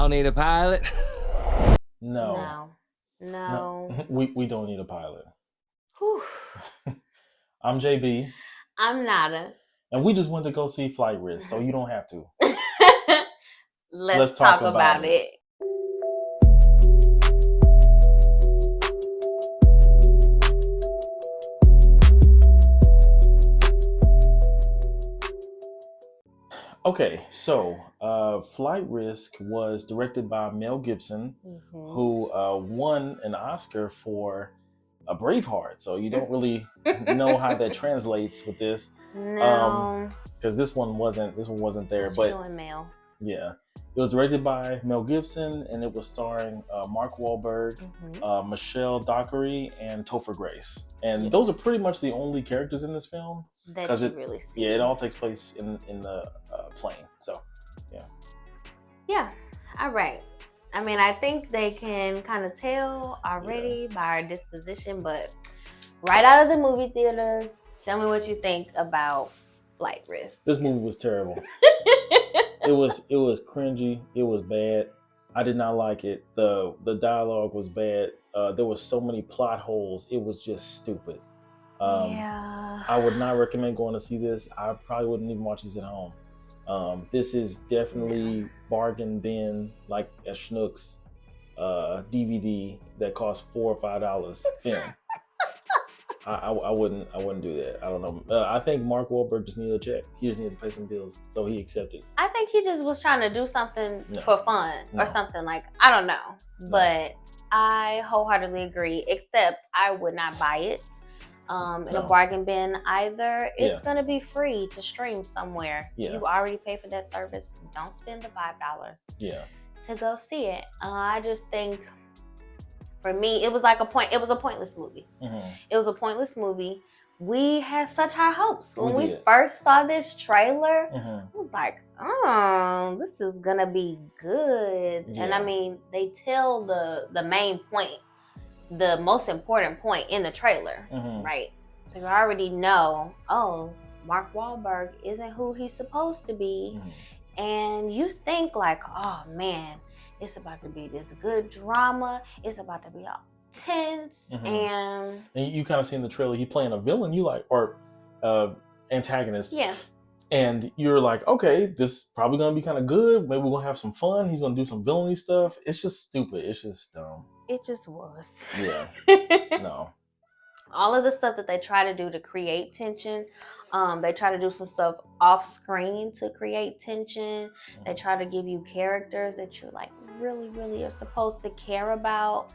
don't need a pilot. No. We don't need a pilot. Whew. I'm JB. I'm Nada. And we just went to go see Flight Risk, so you don't have to. Let's talk about it. Okay, so Flight Risk was directed by Mel Gibson, who won an Oscar for a Braveheart. So you don't really know how that translates with this. No, because this one wasn't there. But you doing, Mel? Yeah, it was directed by Mel Gibson, and it was starring Mark Wahlberg, Michelle Dockery, and Topher Grace. And those are pretty much the only characters in this film. That you really see. Yeah, it all takes place in the plane. So, yeah. Yeah, all right. I mean, I think they can kind of tell already by our disposition, but right out of the movie theater, tell me what you think about Flight Risk. This movie was terrible. It was cringy. It was bad. I did not like it. The dialogue was bad. There was so many plot holes. It was just stupid. I would not recommend going to see this. I probably wouldn't even watch this at home. This is definitely bargain bin, like a Schnucks DVD that costs $4 or $5 film. I wouldn't do that. I don't know. I think Mark Wahlberg just needed a check. He just needed to pay some bills, so he accepted. I think he just was trying to do something for fun or something, like, I don't know. But I wholeheartedly agree, except I would not buy it in a bargain bin either. It's going to be free to stream somewhere. You already pay for that service. Don't spend the $5 to go see it. I just think, for me, it was a pointless movie. It was a pointless movie. We had such high hopes. When we first saw this trailer, I was like, oh, this is going to be good. And I mean, they tell the main point, the most important point in the trailer, right? So you already know, oh, Mark Wahlberg isn't who he's supposed to be. And you think like, oh man, it's about to be this good drama. It's about to be all tense. And you kind of see in the trailer, he playing a villain you like, or antagonist. Yeah. And you're like, okay, this is probably going to be kind of good. Maybe we're going to have some fun. He's going to do some villainy stuff. It's just stupid. It's just dumb. It just was. Yeah. No. All of the stuff that they try to do to create tension, they try to do some stuff off screen to create tension. They try to give you characters that you're like really, really are supposed to care about,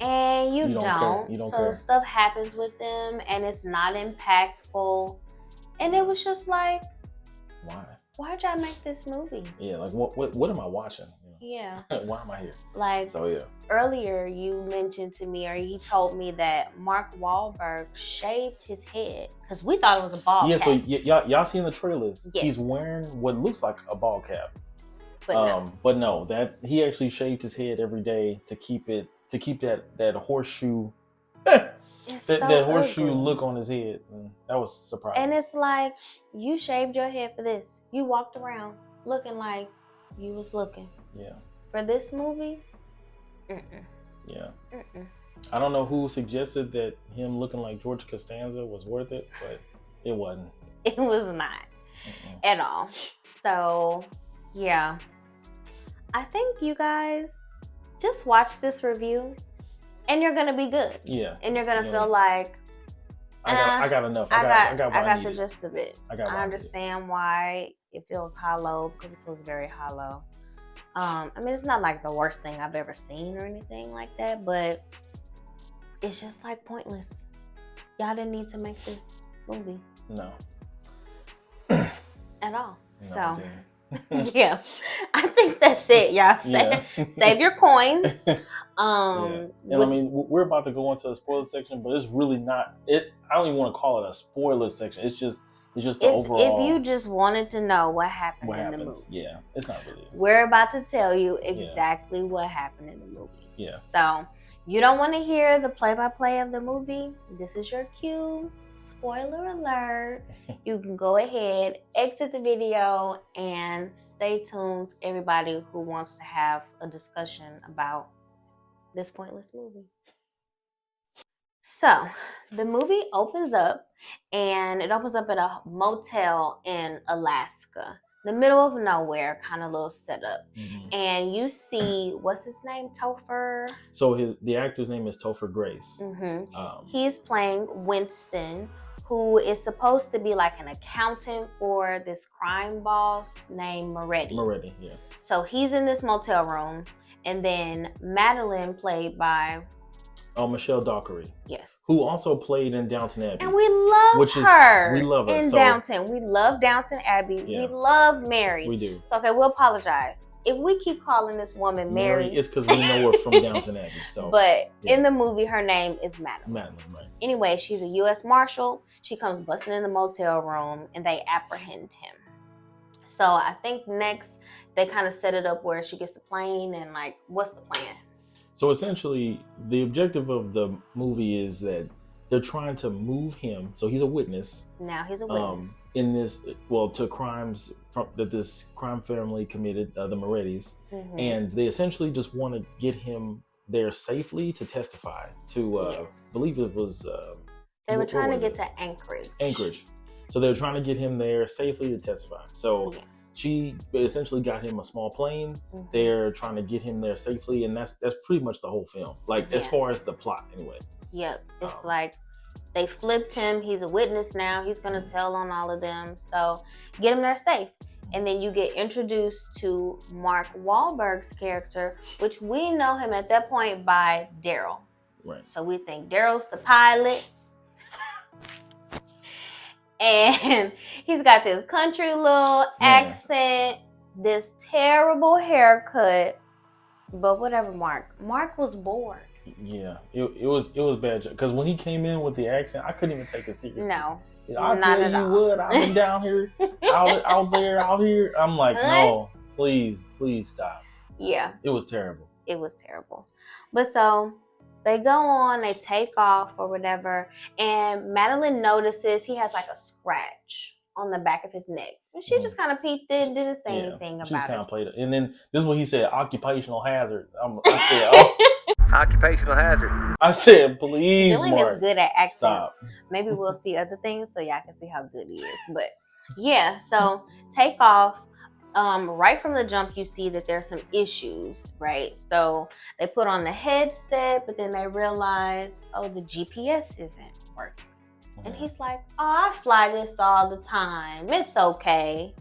and you don't. You don't care. Stuff happens with them, and it's not impactful. And it was just like, why'd y'all make this movie? Yeah, like what am I watching? Yeah. Why am I here? Like, earlier you mentioned to me, or you told me that Mark Wahlberg shaved his head because we thought it was a ball cap. So y'all seen the trailers? Yes. He's wearing what looks like a ball cap. But no, that he actually shaved his head every day to keep that horseshoe that horseshoe look on his head. And that was surprising. And it's like, you shaved your head for this. You walked around looking like you was looking. Yeah. For this movie? Yeah. I don't know who suggested that him looking like George Costanza was worth it, but it wasn't. It was not at all. So, yeah. I think you guys just watch this review and you're going to be good. Yeah. And you're going to feel like, I got enough. I got the gist of it. I understand why it feels hollow, because it feels very hollow. I mean, it's not like the worst thing I've ever seen or anything like that, but it's just like pointless. Y'all didn't need to make this movie. No. At all. No, yeah. I think that's it, y'all. Save your coins. And I mean, we're about to go into the spoiler section, but it's really not it. I don't even want to call it a spoiler section. It's just the overall. If you just wanted to know what happened in the movie. Yeah, it's not really. We're about to tell you exactly what happened in the movie. Yeah. So you don't want to hear the play-by-play of the movie. This is your cue. spoiler alert. You can go ahead, exit the video, and stay tuned, everybody who wants to have a discussion about this pointless movie. So, the movie opens up, and it opens up at a motel in Alaska, the middle of nowhere, kind of little setup. Mm-hmm. And you see, what's his name? Topher? So the actor's name is Topher Grace. Mm-hmm. He's playing Winston, who is supposed to be like an accountant for this crime boss named Moretti. Yeah. So he's in this motel room, and then Madeline, played by... Michelle Dockery. Yes. Who also played in Downton Abbey. And we love her. We love her. In Downton. We love Downton Abbey. Yeah. We love Mary. We do. So, okay, we'll apologize. If we keep calling this woman Mary, it's because we know her from Downton Abbey. So, but in the movie, her name is Madeline. Madeline, right. Anyway, she's a U.S. Marshal. She comes busting in the motel room, and they apprehend him. So, I think next, they kind of set it up where she gets the plane, and like, what's the plan? So essentially, the objective of the movie is that they're trying to move him. So he's a witness. Now he's a witness. In this, to crimes that this crime family committed, the Morettis. Mm-hmm. And they essentially just want to get him there safely to testify to, I believe it was... they were trying to get to Anchorage. So they were trying to get him there safely to testify. So... Yeah. She essentially got him a small plane. Mm-hmm. They're trying to get him there safely, and that's pretty much the whole film. Like, as far as the plot, anyway. Yep. It's like they flipped him. He's a witness now. He's going to tell on all of them. So get him there safe. And then you get introduced to Mark Wahlberg's character, which we know him at that point by Daryl. Right. So we think Daryl's the pilot. And he's got this country little accent, this terrible haircut, but whatever. Mark was bored. Yeah, it was bad because when he came in with the accent, I couldn't even take it seriously. No, I'll tell you what, I've been down here, out there, out here. I'm like, no, please stop. Yeah, it was terrible. But so they go on, they take off or whatever, and Madeline notices he has like a scratch on the back of his neck. And she just kind of peeped in, didn't say anything about it. She just kind of played it. And then this is what he said, occupational hazard. I said, oh. Occupational hazard. I said, please, Julian Mark, is good at accents. Stop. Maybe we'll see other things so y'all can see how good he is. But yeah, so take off. Right from the jump, you see that there's some issues, right? So they put on the headset, but then they realize, the GPS isn't working. Mm-hmm. And he's like, I fly this all the time. It's okay.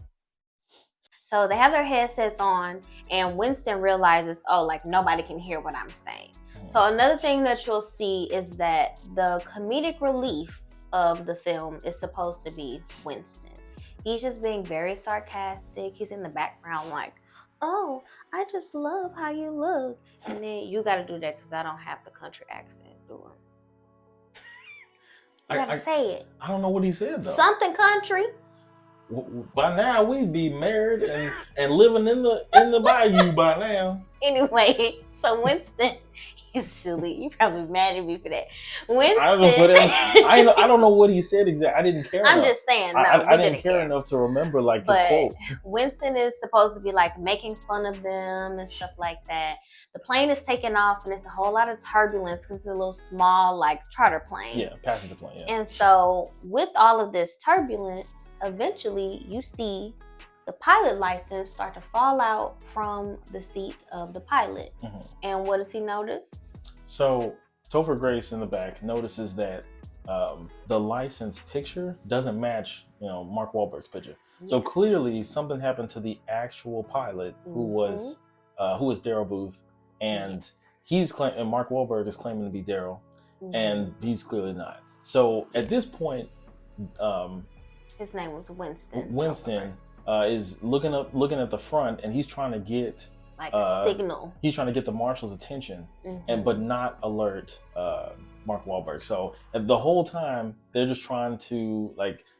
So they have their headsets on, and Winston realizes, nobody can hear what I'm saying. Mm-hmm. So another thing that you'll see is that the comedic relief of the film is supposed to be Winston. He's just being very sarcastic. He's in the background like, oh, I just love how you look. And then you got to do that because I don't have the country accent. Do it. You got to say it. I don't know what he said, though. Something country. By now, we'd be married and living in the bayou by now. Anyway, so Winston... He's silly. You probably mad at me for that. Winston. I don't know what he said exactly. I didn't care. I'm just saying. No, I didn't care enough to remember this quote. Winston is supposed to be like making fun of them and stuff like that. The plane is taking off and it's a whole lot of turbulence because it's a little small charter plane. Yeah, passenger plane. Yeah. And so with all of this turbulence, eventually you see the pilot license start to fall out from the seat of the pilot. Mm-hmm. And what does he notice? So Topher Grace in the back notices that the license picture doesn't match, Mark Wahlberg's picture. Yes. So clearly something happened to the actual pilot who was Daryl Booth, and and Mark Wahlberg is claiming to be Daryl, and he's clearly not. So at this point, his name was Winston. Winston is looking at the front, and he's trying to get signal. He's trying to get the marshal's attention, but not alert Mark Wahlberg. So the whole time they're just trying to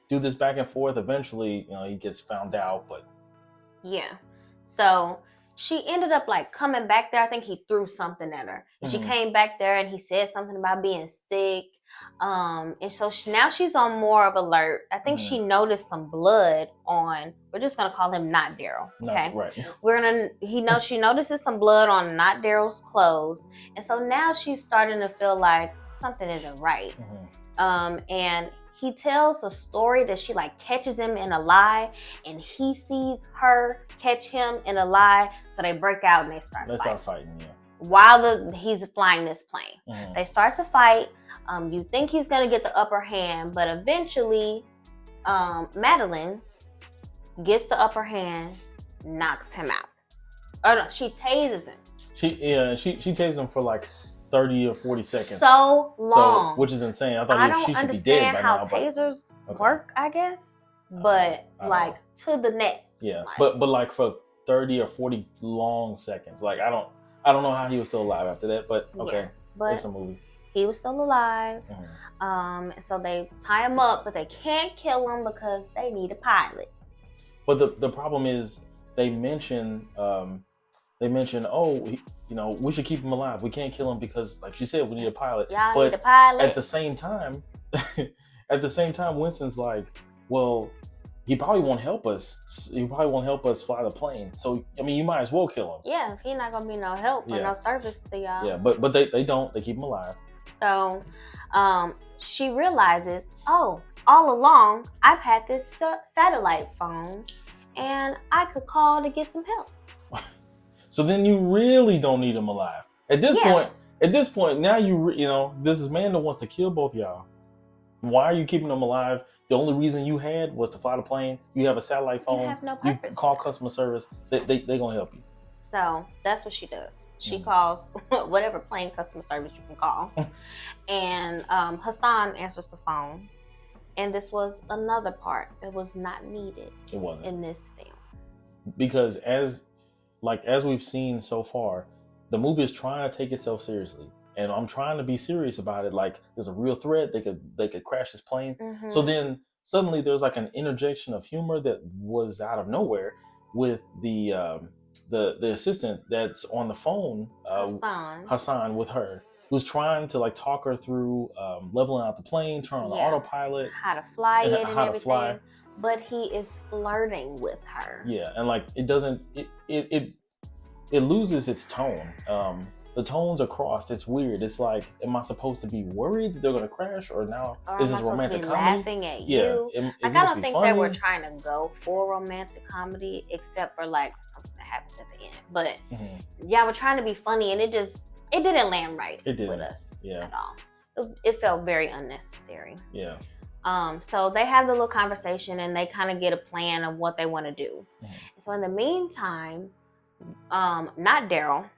do this back and forth. Eventually, he gets found out. But yeah, so she ended up like coming back there. I think he threw something at her, and she came back there, and he said something about being sick. And so now she's on more of alert. I think she noticed some blood on. We're just gonna call him Not Daryl. Okay, right. She notices some blood on Not Daryl's clothes, and so now she's starting to feel like something isn't right. And he tells a story that she like catches him in a lie, and he sees her catch him in a lie, so they break out and they start fighting. Yeah. While he's flying this plane, they start to fight. You think he's gonna get the upper hand, but eventually, Madeline gets the upper hand, knocks him out. Oh no, she tases him. She tases him for like 30 or 40 seconds. So long. Which is insane. I thought she should be dead by now. I don't understand how tasers work, I guess. But like to the neck. Yeah. Like, but like for 30 or 40 long seconds. Like I don't know how he was still alive after that, but okay. Yeah, but it's a movie. He was still alive. So they tie him up, but they can't kill him because they need a pilot. But the problem is they mention we should keep him alive. We can't kill him because, like she said, we need a pilot. Y'all need a pilot. At the same time, Winston's like, well, he probably won't help us. He probably won't help us fly the plane. So, I mean, you might as well kill him. Yeah, if he's not going to be no help or no service to y'all. Yeah, but they don't. They keep him alive. So, she realizes, all along, I've had this satellite phone, and I could call to get some help. So then you really don't need him alive. At this point, now this is man that wants to kill both y'all. Why are you keeping them alive? The only reason you had was to fly the plane. You have a satellite phone. You have no purpose. You call customer service. They gonna help you. So that's what she does. She calls whatever plane customer service you can call. And Hassan answers the phone. And this was another part that was not needed. It wasn't in this film. Because as we've seen so far, the movie is trying to take itself seriously. And I'm trying to be serious about it. Like there's a real threat. They could crash this plane. So then suddenly there's like an interjection of humor that was out of nowhere with the assistant that's on the phone, Hassan with her, who's trying to like talk her through leveling out the plane, turn on the autopilot, how to fly it and everything. But he is flirting with her. Yeah, and like it doesn't it loses its tone. The tones are crossed. It's weird. It's like, am I supposed to be worried that they're going to crash, or now is this romantic comedy? Laughing at you. I don't think they were trying to go for romantic comedy, except for like something that happens at the end. But we're trying to be funny, and it didn't land right with us at all. It felt very unnecessary. Yeah. So they have the little conversation, and they kind of get a plan of what they want to do. So in the meantime, Not Daryl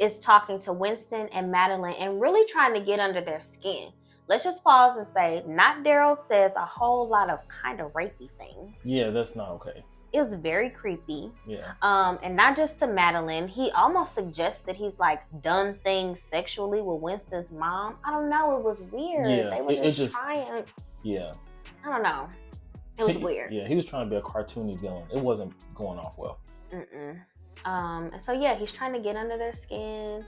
is talking to Winston and Madeline and really trying to get under their skin. Let's just pause and say, Not Daryl says a whole lot of kind of rapey things. Yeah, that's not okay. It was very creepy. Yeah. And not just to Madeline. He almost suggests that he's like done things sexually with Winston's mom. I don't know. It was weird. Yeah, they were just trying. Yeah. I don't know. It was weird. Yeah, he was trying to be a cartoony villain. It wasn't going off well. So he's trying to get under their skin,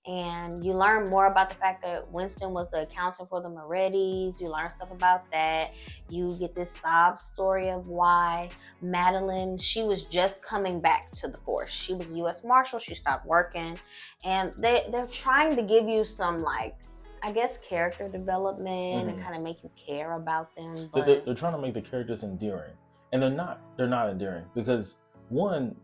and you learn more about the fact that Winston was the accountant for the Morettis. You learn stuff about that. You get this sob story of why Madeline, she was just coming back to the force. She was a U.S. Marshal. She stopped working, and they're trying to give you some like, I guess, character development and kind of make you care about them. But they're trying to make the characters endearing, and they're not endearing because one,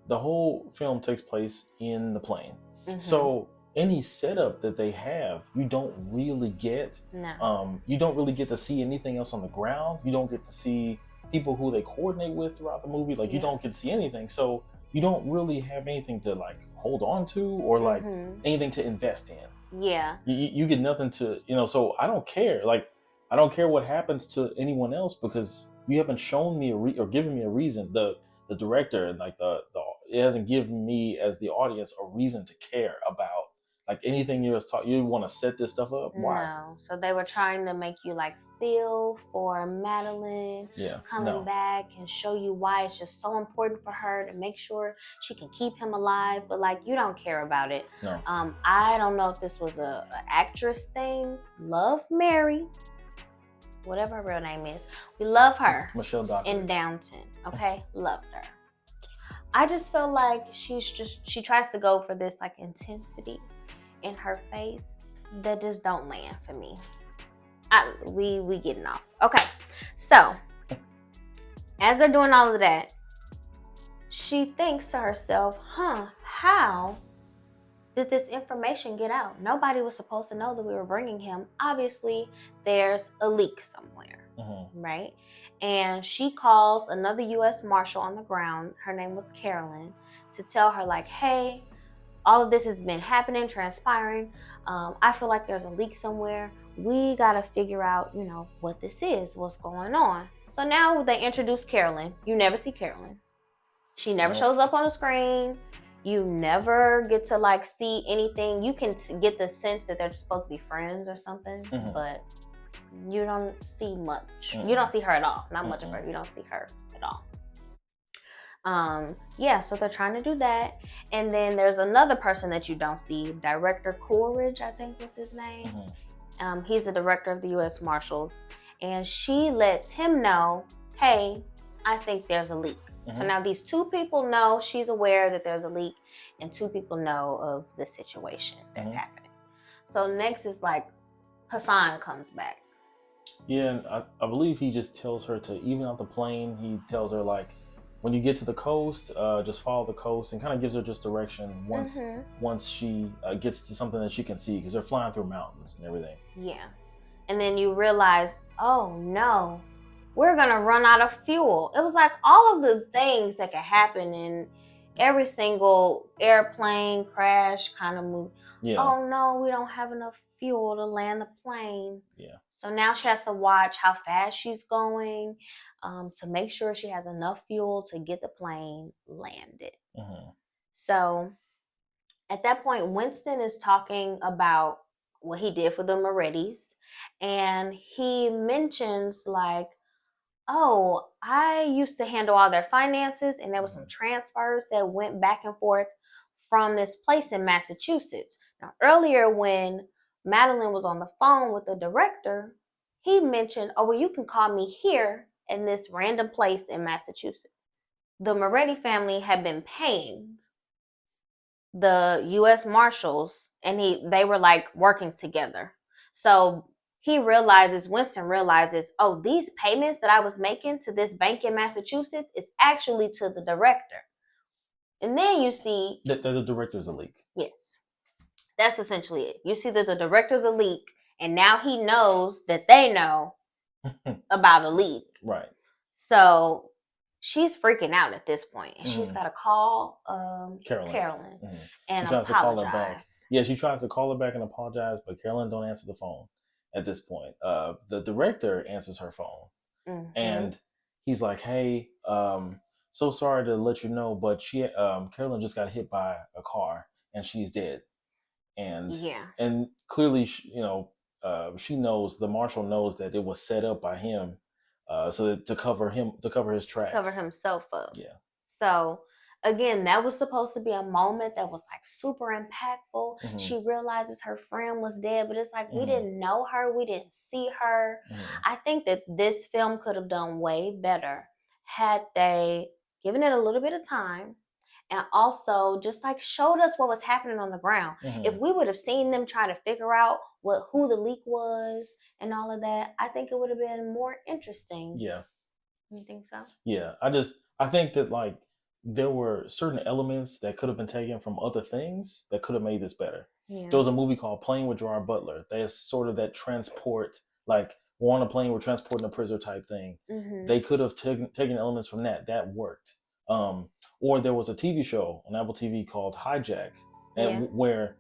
the whole film takes place in the plane. So any setup that they have, you don't really get. No. You don't really get to see anything else on the ground. You don't get to see people who they coordinate with throughout the movie. Like you don't get to see anything. So you don't really have anything to like hold on to or like anything to invest in. Yeah. You get nothing to, so I don't care. Like, I don't care what happens to anyone else because you haven't shown me or given me a reason. The director and like it hasn't given me as the audience a reason to care about Like anything you was taught, you want to set this stuff up. Why? No. So they were trying to make you like feel for Madeline coming back and show you why it's just so important for her to make sure she can keep him alive. But like, you don't care about it. No. I don't know if this was a actress thing. Love Mary, whatever her real name is. We love her. Michelle Dockery. In Downton. Okay, loved her. I just feel like she tries to go for this like intensity in her face that just don't land for me. We getting off. Okay, so as they're doing all of that, she thinks to herself, how did this information get out? Nobody was supposed to know that we were bringing him. Obviously, there's a leak somewhere, right? And she calls another U.S. Marshal on the ground. Her name was Carolyn, to tell her like, hey, all of this has been happening, transpiring. I feel like there's a leak somewhere. We got to figure out, what this is, what's going on. So now they introduce Carolyn. You never see Carolyn. She never shows up on the screen. You never get to like see anything. You can get the sense that they're supposed to be friends or something, but you don't see much. You don't see her at all. Not much of her. You don't see her at all. So they're trying to do that. And then there's another person that you don't see, Director Coolidge, I think was his name. He's the director of the U.S. Marshals. And she lets him know, hey, I think there's a leak. So now these two people know, she's aware that there's a leak, and two people know of the situation that's happening. So next is like Hassan comes back. Yeah, and I believe he just tells her to even out the plane. He tells her like, when you get to the coast, just follow the coast, and kind of gives her just direction once she gets to something that she can see, because they're flying through mountains and everything. Yeah. And then you realize, oh no, we're going to run out of fuel. It was like all of the things that could happen in every single airplane crash kind of movie. Yeah. Oh no, we don't have enough fuel to land the plane. Yeah. So now she has to watch how fast she's going to make sure she has enough fuel to get the plane landed. So at that point, Winston is talking about what he did for the Morettis. And he mentions like, oh, I used to handle all their finances, and there were some transfers that went back and forth from this place in Massachusetts. Now, earlier when Madeline was on the phone with the director, he mentioned, oh, well, you can call me here in this random place in Massachusetts. The Moretti family had been paying the U.S. Marshals, and they were like working together. So Winston realizes, oh, these payments that I was making to this bank in Massachusetts is actually to the director. And then you see that the director's a leak. Yes. That's essentially it. You see that the director's a leak, and now he knows that they know about a leak. Right. So she's freaking out at this point, and she's got to call Carolyn and apologize. To call her back. Yeah, she tries to call her back and apologize, but Carolyn don't answer the phone at this point. The director answers her phone, and he's like, hey, so sorry to let you know, but Carolyn just got hit by a car, and she's dead. And clearly, she knows, the marshal knows that it was set up by him, so that to cover his tracks, cover himself up. Yeah. So again, that was supposed to be a moment that was like super impactful. She realizes her friend was dead, but it's like we didn't know her, we didn't see her. I think that this film could have done way better had they given it a little bit of time. And also just like showed us what was happening on the ground. If we would have seen them try to figure out who the leak was and all of that, I think it would have been more interesting. Yeah. You think so? Yeah. I think that like there were certain elements that could have been taken from other things that could have made this better. Yeah. There was a movie called Playing with Gerard Butler. There's sort of that transport, like we're on a plane, we're transporting a prisoner type thing. They could have taken elements from that. That worked. Or there was a TV show on Apple TV called Hijack, where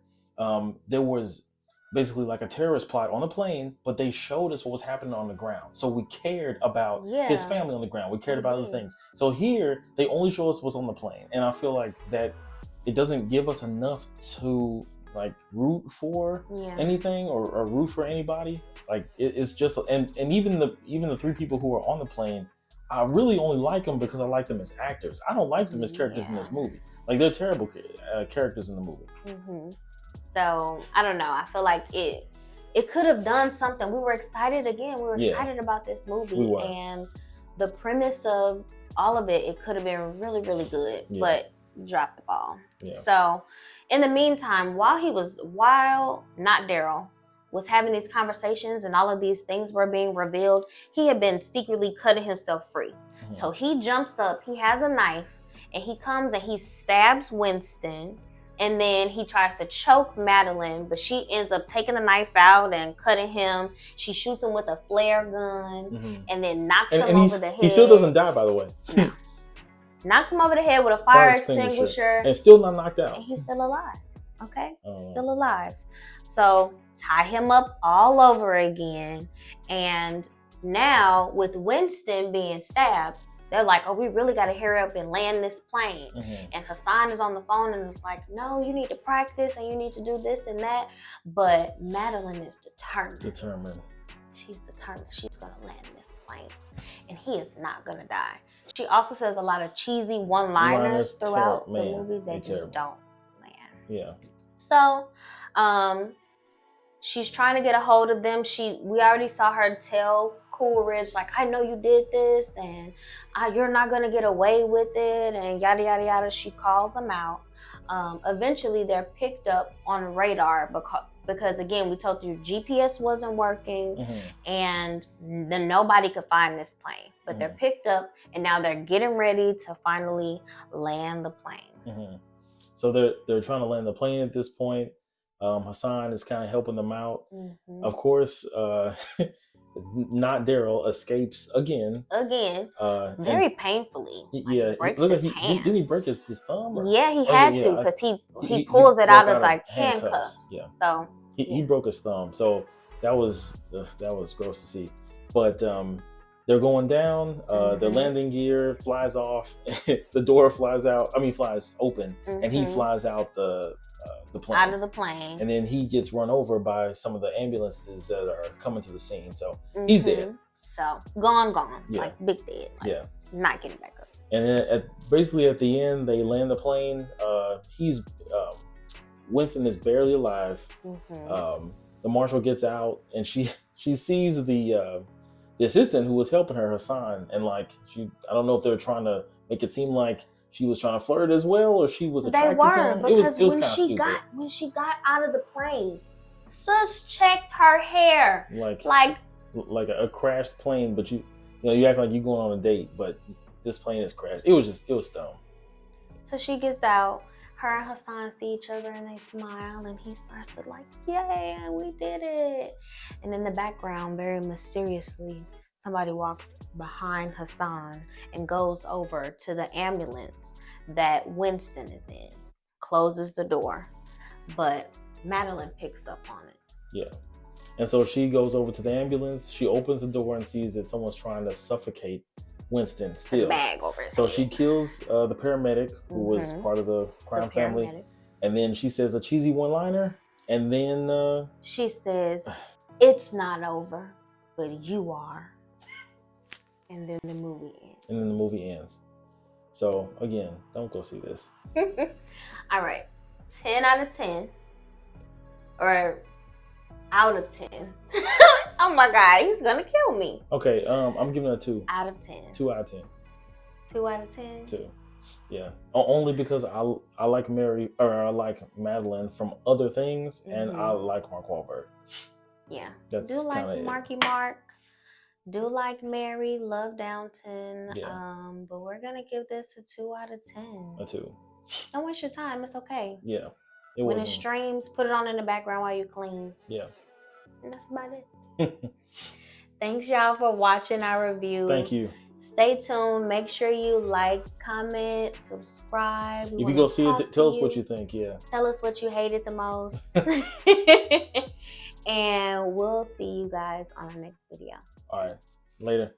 there was basically like a terrorist plot on a plane, but they showed us what was happening on the ground. So we cared about his family on the ground. We cared about other things. So here, they only show us what's on the plane. And I feel like that it doesn't give us enough to like root for anything or root for anybody. Like it's just and even the three people who are on the plane, I really only like them because I like them as actors. I don't like them as characters in this movie. Like they're terrible characters in the movie. Mm-hmm. So I don't know. I feel like it could have done something. We were excited again. We were excited about this movie, and the premise of all of it could have been really, really good, but dropped the ball. Yeah. So in the meantime, while not Daryl was having these conversations and all of these things were being revealed, he had been secretly cutting himself free. Mm-hmm. So he jumps up, he has a knife, and he comes and he stabs Winston, and then he tries to choke Madeline, but she ends up taking the knife out and cutting him. She shoots him with a flare gun, and then knocks him over the head. He still doesn't die, by the way. No. Knocks him over the head with a fire extinguisher. And still not knocked out. And he's still alive. Okay? Still alive. So tie him up all over again. And now with Winston being stabbed, they're like, oh, we really got to hurry up and land this plane. Mm-hmm. And Hassan is on the phone and is like, no, you need to practice and you need to do this and that. But Madeline is determined. She's determined. She's going to land this plane. And he is not going to die. She also says a lot of cheesy one-liners throughout the movie that just don't land. Yeah. So, she's trying to get a hold of them. We already saw her tell Coolidge, like, I know you did this, and you're not going to get away with it, and yada, yada, yada. She calls them out. Eventually, they're picked up on radar because, again, we told you GPS wasn't working, and then nobody could find this plane. But they're picked up, and now they're getting ready to finally land the plane. So they're trying to land the plane at this point. Hassan is kind of helping them out. Of course, not Daryl escapes again. Very painfully. Yeah, breaks his hand. Didn't he break his thumb? Yeah, he had to because he pulls it out of like handcuffs. Yeah, so he broke his thumb. So that was gross to see. But they're going down. Their landing gear flies off. The door flies open, and he flies out the plane. Out of the plane. And then he gets run over by some of the ambulances that are coming to the scene. So he's dead. So gone. Like big dead. Like, not getting back up. And then basically at the end, they land the plane. Winston is barely alive. The marshal gets out, and she sees the assistant who was helping her, Hassan, and like I don't know if they were trying to make it seem like she was trying to flirt as well, or she was attracted to him. It was when she got out of the plane, sus checked her hair like a crashed plane, but you act like you're going on a date, but this plane is crashed. It was dumb. So she gets out. Her and Hassan see each other and they smile, and he starts to like, yay, we did it. And in the background, very mysteriously, somebody walks behind Hassan and goes over to the ambulance that Winston is in, closes the door, but Madeline picks up on it. Yeah. And so she goes over to the ambulance, she opens the door and sees that someone's trying to suffocate Winston still. Bag over his so head. She kills the paramedic who was part of the crime family. And then she says a cheesy one-liner. And then she says, it's not over, but you are. And then the movie ends. So again, don't go see this. All right. 10 out of 10. Or out of 10. Oh my God, he's gonna kill me. Okay, I'm giving it a 2. Out of 10. 2 out of 10. 2 out of 10? 2. Yeah. Only because I like I like Madeline from other things, and I like Mark Wahlberg. Yeah. That's do like Marky Mark. Do like Mary, love Downton. Yeah. But we're gonna give this a 2 out of 10. A 2. Don't waste your time. It's okay. Yeah. When it streams, put it on in the background while you clean. Yeah. And that's about it. Thanks y'all for watching our review. Thank you. Stay tuned. Make sure you like, comment, subscribe. If you go see it, tell us what you think. Yeah. Tell us what you hated the most. And we'll see you guys on our next video. All right. Later.